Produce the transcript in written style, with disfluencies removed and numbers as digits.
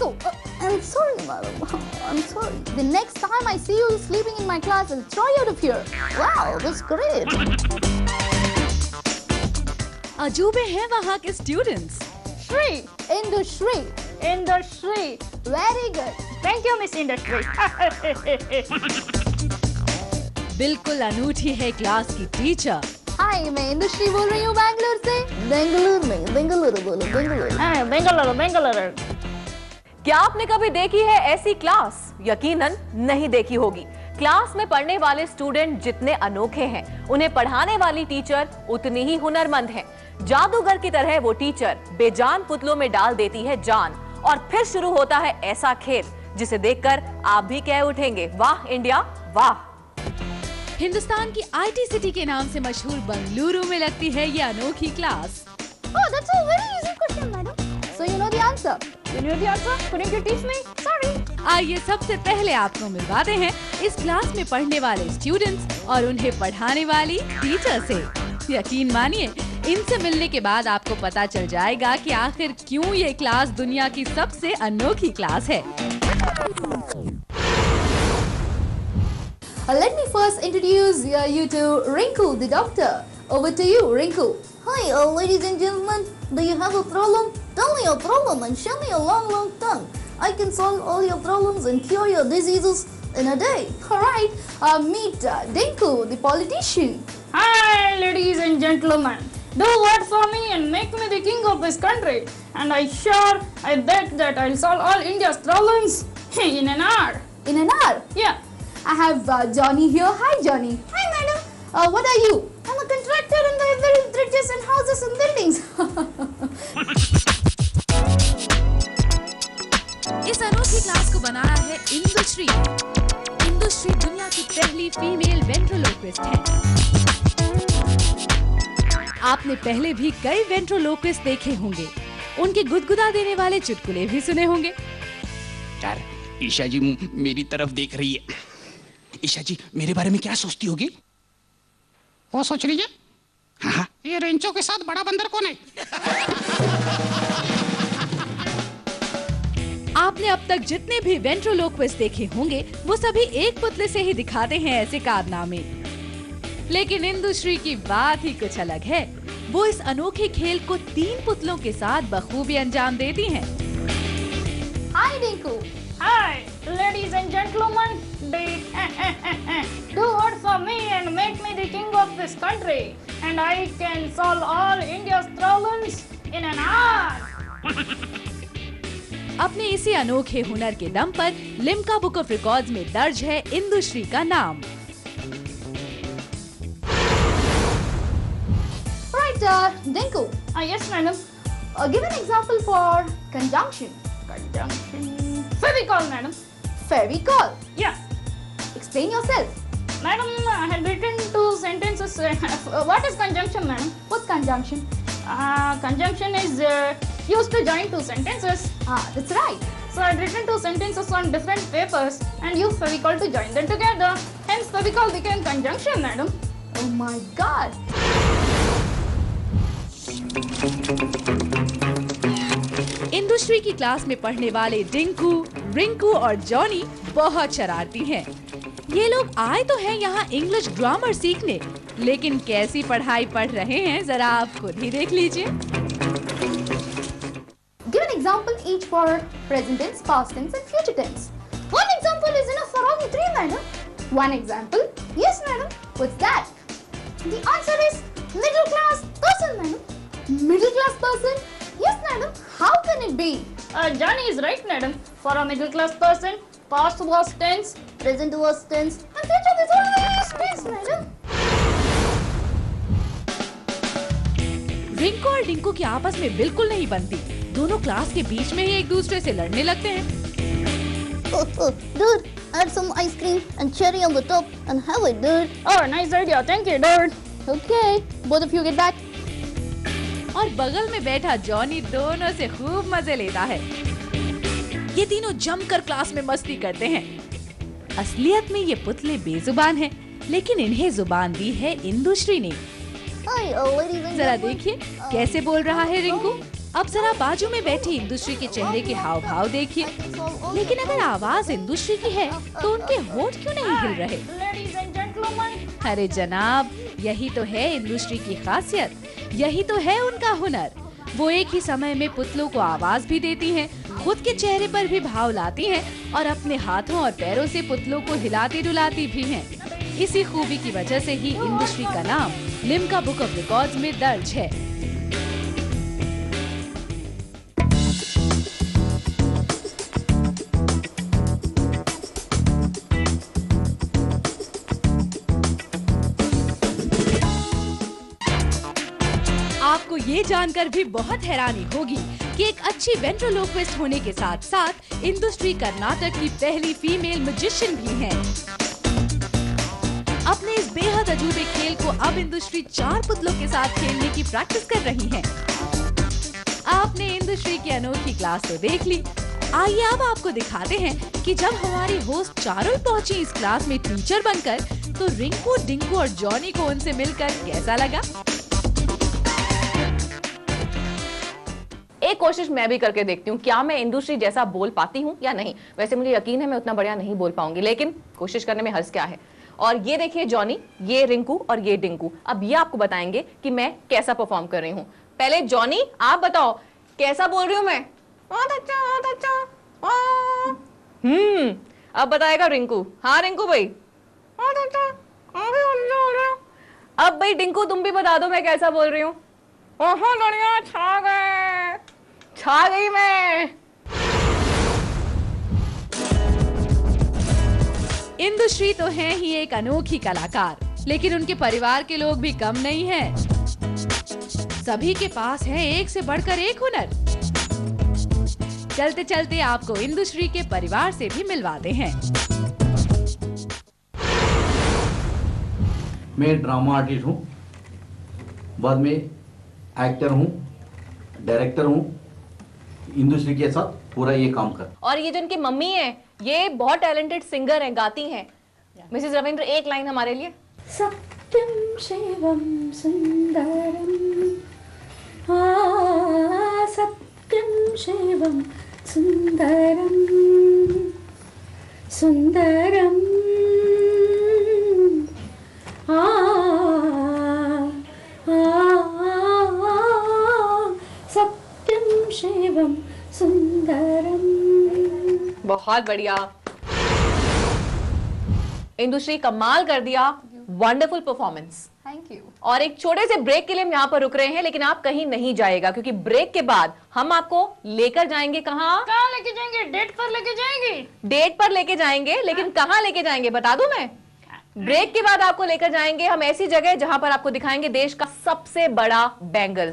Rinku, I'm sorry, madam. I'm sorry. The next time I see you sleeping in my class, I'll throw you out of here. Wow, that's great. अजूबे हैं वहाँ के students. Shri, Industry. Industry. Very good. Thank you, Miss Industry. बिल्कुल अनूठी है class की teacher. हाय, मैं industry बोल रही हूँ बैंगलोर से। बेंगलुरु में, बेंगलुरु बोलो, बेंगलुरु। हाँ, बेंगलुरु, बेंगलुरु। क्या आपने कभी देखी है ऐसी क्लास? यकीनन नहीं देखी होगी। क्लास में पढ़ने वाले स्टूडेंट जितने अनोखे हैं, उन्हें पढ़ाने वाली टीचर उतनी ही हुनरमंद है। जादूगर की तरह वो टीचर बेजान पुतलों में डाल देती है जान, और फिर शुरू होता है ऐसा खेल जिसे देखकर आप भी कह उठेंगे, वाह इंडिया वाह। हिंदुस्तान की आईटी सिटी के नाम से मशहूर बंगलुरु में लगती है ये अनोखी class. Oh, that's a very easy question, madam. So you know the answer. You know the answer? Couldn't you teach me? Sorry. आइए सबसे पहले आपको मिलवाते हैं इस क्लास में पढ़ने वाले स्टूडेंट्स और उन्हें पढ़ाने वाली टीचर से। यकीन मानिए, इनसे मिलने के बाद आपको पता चल जाएगा कि आखिर क्यों ये क्लास दुनिया की सबसे अनोखी क्लास है। Let me first introduce you to Rinku, the doctor. Over to you, Rinku. Hi, ladies and gentlemen. Do you have a problem? Tell me your problem and show me a long, long tongue. I can solve all your problems and cure your diseases in a day. All right. Meet Dinku, the politician. Hi, ladies and gentlemen. Do vote for me and make me the king of this country. And I bet that I'll solve all India's problems in an hour. In an hour? Yeah. I have Johnny here. Hi, Johnny. Hi, madam. What are you? I'm a contractor and I build bridges and houses and buildings. इस अनोखी class को बनाया है industry. Industry दुनिया की पहली female वेंट्रोलोक्विस्ट है। आपने पहले भी कई वेंट्रोलोक्विस्ट देखे होंगे, उनके गुदगुदा देने वाले चुटकुले भी सुने होंगे। यार, ईशा जी मेरी तरफ देख रही है। ईशा जी मेरे बारे में क्या सोचती होगी? वो सोच रही है, हाँ, ये रेंचो के साथ बड़ा बंदर कौन है? आपने अब तक जितने भी वेंट्रोलोक्विस्ट देखे होंगे, वो सभी एक पुतले से ही दिखाते हैं ऐसे कारनामे। लेकिन इंडस्ट्री की बात ही कुछ अलग है। वो इस अनोखे खेल को 3 पुतलों के साथ बखूबी अंजाम देती हैं। Hi, Dinku. Hi, ladies and gentlemen. Do vote for me and make me the king of this country. And I can solve all India's problems in an hour. अपने इसी अनोखे हुनर के दम पर लिम्का बुक ऑफ रिकॉर्ड्स में दर्ज है इंडस्ट्री का नाम। Right, Dinku. Yes, madam. Give an example for conjunction. Conjunction. Fevicol, madam. Fevicol. Yeah. Explain yourself. Madam, I had written 2 sentences. What is conjunction, madam? What's conjunction? Conjunction is used to join 2 sentences. That's right. So I had written 2 sentences on different papers and used Fevicol to join them together. Hence, Fevicol became conjunction, madam. Oh my God. Industry की class में पढ़ने वाले डिंकू, रिंकू और Johnny बहुत शरारती हैं। ये लोग आए तो हैं यहाँ इंग्लिश ग्रामर सीखने, लेकिन कैसी पढ़ाई पढ़ रहे हैं जरा आप खुद ही देख लीजिए। Give an example each for present tense, past tense and future tense. One example is enough for all 3, madam. One example? Yes, madam. What's that? The answer is middle class person, madam. Middle class person? Yes, madam. How can it be? Johnny is right, madam. For a middle class person, past was tense, Present was tense and future is always tense, madam. Rinku और डिंकू की आपस में बिल्कुल नहीं बनती। दोनों class के बीच में ही एक दूसरे से लड़ने लगते हैं। Dude, add some ice cream and cherry on the top and have it, dude. Oh, nice idea. Thank you, dude. Okay, both of you get back. और बगल में बैठा जॉनी दोनों से खूब मजे लेता है। ये तीनों जमकर क्लास में मस्ती करते हैं। असलियत में ये पुतले बेजुबान हैं, लेकिन इन्हें जुबान दी है इंडस्ट्री ने। Hi, ladies and जरा gentlemen. देखिए कैसे बोल रहा है रिंकू। अब जरा बाजू में बैठी इंदुश्री के चेहरे के हाव भाव देखिए। लेकिन अगर आवाज इंदुश्री की है तो उनके होंठ क्यों नहीं हिल रहे? Ladies and gentlemen, अरे जनाब, यही तो है इंदुश्री की खासियत, यही तो है उनका हुनर। वो एक ही समय में पुतलों को आवाज भी देती हैं, खुद के चेहरे पर भी भाव लाती हैं और अपने हाथों और पैरों से पुतलों को हिलाती डुलाती भी हैं। इसी खूबी की वजह से ही इंदुश्री का नाम लिम्का बुक ऑफ रिकॉर्ड्स में दर्ज है। आपको ये जानकर भी बहुत हैरानी होगी कि एक अच्छी वेंट्रोलोक्विस्ट होने के साथ साथ इंदुश्री कर्नाटक की पहली फीमेल मैजिशियन भी हैं। अपने इस बेहद अजूबे खेल को अब इंदुश्री 4 पुतलों के साथ खेलने की प्रैक्टिस कर रही हैं। आपने इंदुश्री की अनोखी क्लास तो देख ली, आइए अब आपको दिखाते हैं कि जब हमारी होस्ट चारों पहुंची इस क्लास में टीचर बनकर, तो रिंकू, डिंकू और जॉनी को उनसे मिलकर कैसा लगा। एक कोशिश मैं भी करके देखती हूँ, क्या मैं इंदुश्री जैसा बोल पाती हूँ या नहीं। वैसे मुझे यकीन है मैं उतना बढ़िया नहीं बोल पाऊंगी, लेकिन कोशिश करने में हर्ज क्या है। और ये देखिए जॉनी, ये रिंकू और ये डिंकू, अब ये आपको बताएंगे कि मैं कैसा परफॉर्म कर रही हूँ। पहले जॉनी आप बताओ कैसा बोल रही हूँ मैं? बहुत अच्छा। अब बताएगा रिंकू। हाँ रिंकू भाई, बहुत अच्छा। अब भाई डिंकू तुम भी बता दो मैं कैसा बोल रही हूँ। ओहो बढ़िया, छा गई मैं। इंदुश्री तो है ही एक अनोखी कलाकार, लेकिन उनके परिवार के लोग भी कम नहीं हैं। सभी के पास है एक से बढ़कर एक हुनर। चलते चलते आपको इंदुश्री के परिवार से भी मिलवाते हैं। मैं ड्रामा आर्टिस्ट हूँ, बाद में एक्टर हूँ, डायरेक्टर हूँ, इंडस्ट्री के साथ पूरा ये काम कर। और ये जो इनकी मम्मी है, ये बहुत टैलेंटेड सिंगर हैं, गाती हैं। मिसेस रविंद्र एक लाइन हमारे लिए। सत्यम शिवम सुंदरम, सत्यम शिवम सुंदरम, सुंदरम सत्यम शिवम सुंदरम। बहुत बढ़िया इंदुश्री, कमाल कर दिया, वंडरफुल परफॉर्मेंस। Thank you. और एक छोटे से ब्रेक के लिए हम यहाँ पर रुक रहे हैं, लेकिन आप कहीं नहीं जाएगा क्योंकि ब्रेक के बाद हम आपको लेकर जाएंगे। कहाँ लेके जाएंगे? डेट पर लेके जाएंगे। डेट पर लेके जाएंगे, लेकिन कहाँ लेके जाएंगे बता दूं मैं? ब्रेक के बाद आपको लेकर जाएंगे हम ऐसी जगह जहां पर आपको दिखाएंगे देश का सबसे बड़ा बैंगल।